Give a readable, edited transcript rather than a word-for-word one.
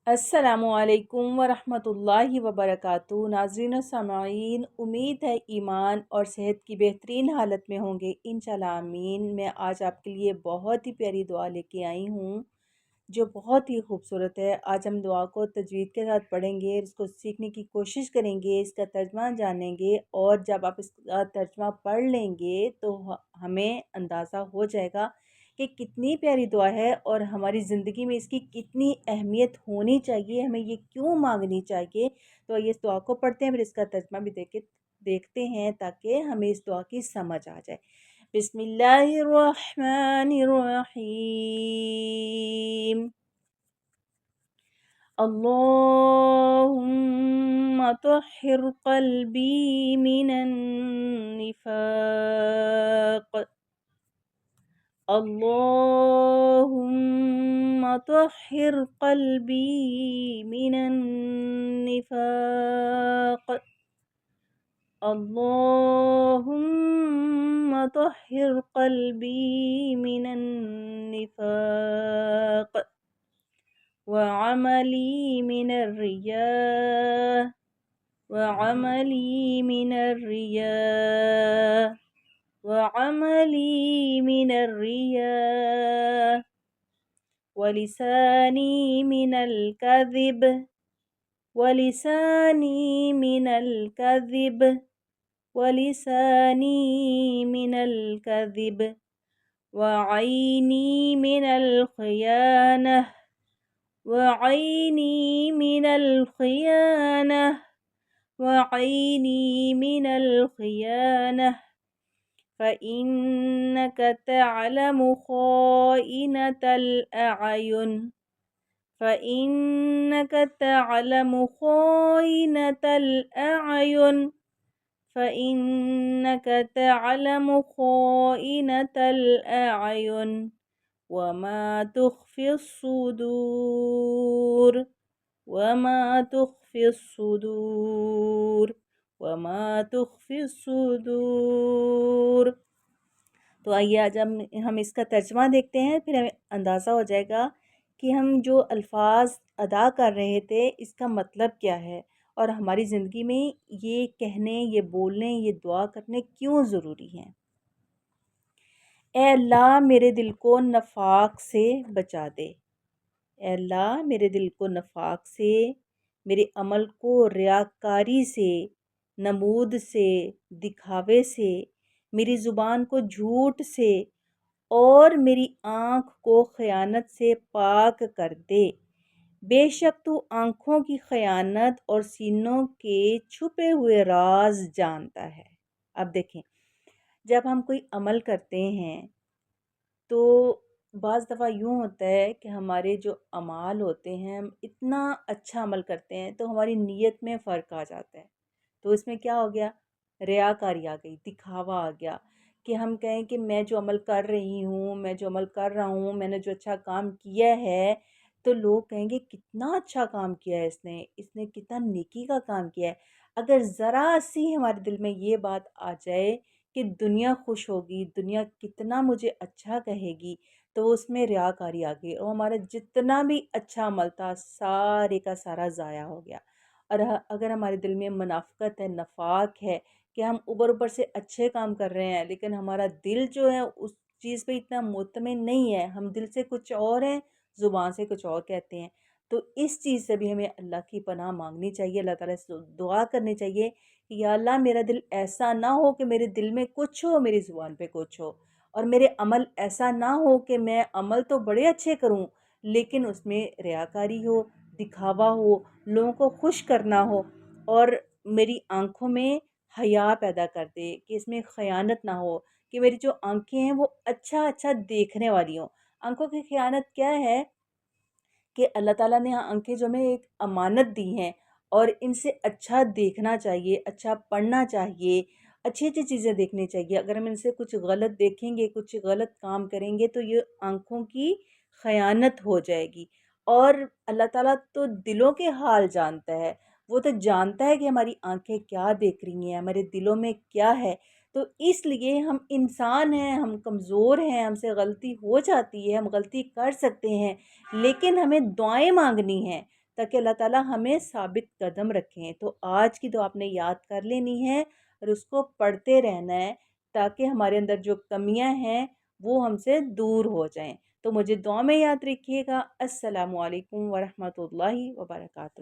अस्सलामु अलैकुम वरहमतुल्लाहि वबरकातुहू। नाज़रीन और सामाईन, उम्मीद है ईमान और सेहत की बेहतरीन हालत में होंगे, इंशाल्लाह आमीन। मैं आज आपके लिए बहुत ही प्यारी दुआ लेके आई हूँ जो बहुत ही खूबसूरत है। आज हम दुआ को तजवीद के साथ पढ़ेंगे, इसको सीखने की कोशिश करेंगे, इसका तर्जमा जानेंगे, और जब आप इसका तर्जमा पढ़ लेंगे तो हमें अंदाज़ा हो जाएगा कि कितनी प्यारी दुआ है और हमारी ज़िंदगी में इसकी कितनी अहमियत होनी चाहिए, हमें ये क्यों मांगनी चाहिए। तो ये इस दुआ को पढ़ते हैं, फिर इसका तर्जमा भी देखते हैं ताकि हमें इस दुआ की समझ आ जाए। बिस्मिल्लाहिर्रहमानिर्रहीम। अल्लाहुम्मा तह्हिर क़ल्बी मिनन निफ़ाक़। अल्लाहुम्मा तह्हिर क़ल्बी मिनन निफ़ाक़। अल्लाहुम्मा तह्हिर क़ल्बी मिनन निफ़ाक़ व अमली मिनर रिया व अमली मिनर रिया व अमली मिनर रिया व लिसानी मिनल कज़िब व लिसानी मिनल कज़िब व लिसानी मिनल कज़िब व ऐनी मिनल ख़ियानह व ऐनी मिनल ख़ियानह व ऐनी मिनल ख़ियानह फ़इन्नक तअलमु ख़ाइनतल अअयुन फ़इन्नक तअलमु ख़ाइनतल अअयुन फ़इन्नक तअलमु ख़ाइनतल अअयुन वमा तुख़फ़िस्सुदूर वमा तुख़फ़िस्सुदूर वमा तुख़फ़िस्सुदूर। तो आइए आज हम इसका तर्जमा देखते हैं, फिर हमें अंदाज़ा हो जाएगा कि हम जो अल्फाज अदा कर रहे थे इसका मतलब क्या है और हमारी ज़िंदगी में ये कहने, ये बोलने, ये दुआ करने क्यों ज़रूरी हैं। ए अल्लाह मेरे दिल को नफाक से बचा दे। ए अल्लाह मेरे दिल को नफाक से, मेरे अमल को रियाकारी से, नमूद से, दिखावे से, मेरी ज़ुबान को झूठ से और मेरी आँख को ख़यानत से पाक कर दे। बेशक तू आँखों की ख़यानत और सीनों के छुपे हुए राज जानता है। अब देखें, जब हम कोई अमल करते हैं तो बाज़ दफ़ा यूँ होता है कि हमारे जो अमाल होते हैं, हम इतना अच्छा अमल करते हैं तो हमारी नीयत में फ़र्क आ जाता है। तो इसमें क्या हो गया, रियाकारी आ गई, दिखावा आ गया कि हम कहें कि मैं जो अमल कर रही हूँ, मैं जो अमल कर रहा हूँ, मैंने जो अच्छा काम किया है, तो लोग कहेंगे कितना अच्छा काम किया है इसने, इसने कितना नेकी का काम किया है। अगर ज़रा सी हमारे दिल में ये बात आ जाए कि दुनिया खुश होगी, दुनिया कितना मुझे अच्छा कहेगी, तो उसमें रियाकारी आ गई और हमारा जितना भी अच्छा अमल था सारे का सारा ज़ाया हो गया। और अगर हमारे दिल में मुनाफ़िक़त है, नफाक है कि हम ऊपर से अच्छे काम कर रहे हैं लेकिन हमारा दिल जो है उस चीज़ पे इतना मुतमिन नहीं है, हम दिल से कुछ और हैं, ज़ुबान से कुछ और कहते हैं। तो इस चीज़ से भी हमें अल्लाह की पनाह मांगनी चाहिए, अल्लाह ताला से दुआ करनी चाहिए कि या अल्लाह मेरा दिल ऐसा ना हो कि मेरे दिल में कुछ हो, मेरी ज़ुबान पे कुछ हो, और मेरे अमल ऐसा ना हो कि मैं अमल तो बड़े अच्छे करूं लेकिन उसमें रियाकारी हो, दिखावा हो, लोगों को खुश करना हो, और मेरी आँखों में हया पैदा कर दे कि इसमें ख़यानत ना हो, कि मेरी जो आँखें हैं वो अच्छा देखने वाली हों। आँखों की ख़यानत क्या है कि अल्लाह ताला ने आँखें जो हमें एक अमानत दी हैं और इनसे अच्छा देखना चाहिए, अच्छा पढ़ना चाहिए, अच्छी-अच्छी चीज़ें देखनी चाहिए। अगर हम इनसे कुछ गलत देखेंगे, कुछ गलत काम करेंगे तो ये आँखों की ख़यानत हो जाएगी। और अल्लाह ताला तो दिलों के हाल जानता है, वो तो जानता है कि हमारी आँखें क्या देख रही हैं, हमारे दिलों में क्या है। तो इसलिए हम इंसान हैं, हम कमज़ोर हैं, हमसे गलती हो जाती है, हम गलती कर सकते हैं, लेकिन हमें दुआएं मांगनी हैं। تاکہ اللہ تعالیٰ ہمیں ثابت قدم رکھیں۔ تو آج کی دعا آپ نے یاد کر لینی ہے اور اس کو پڑھتے رہنا ہے تاکہ ہمارے اندر جو کمیاں ہیں وہ ہم سے دور ہو جائیں۔ تو مجھے دعا میں یاد رکھیے گا۔ السلام علیکم ورحمۃ اللہ وبرکاتہ۔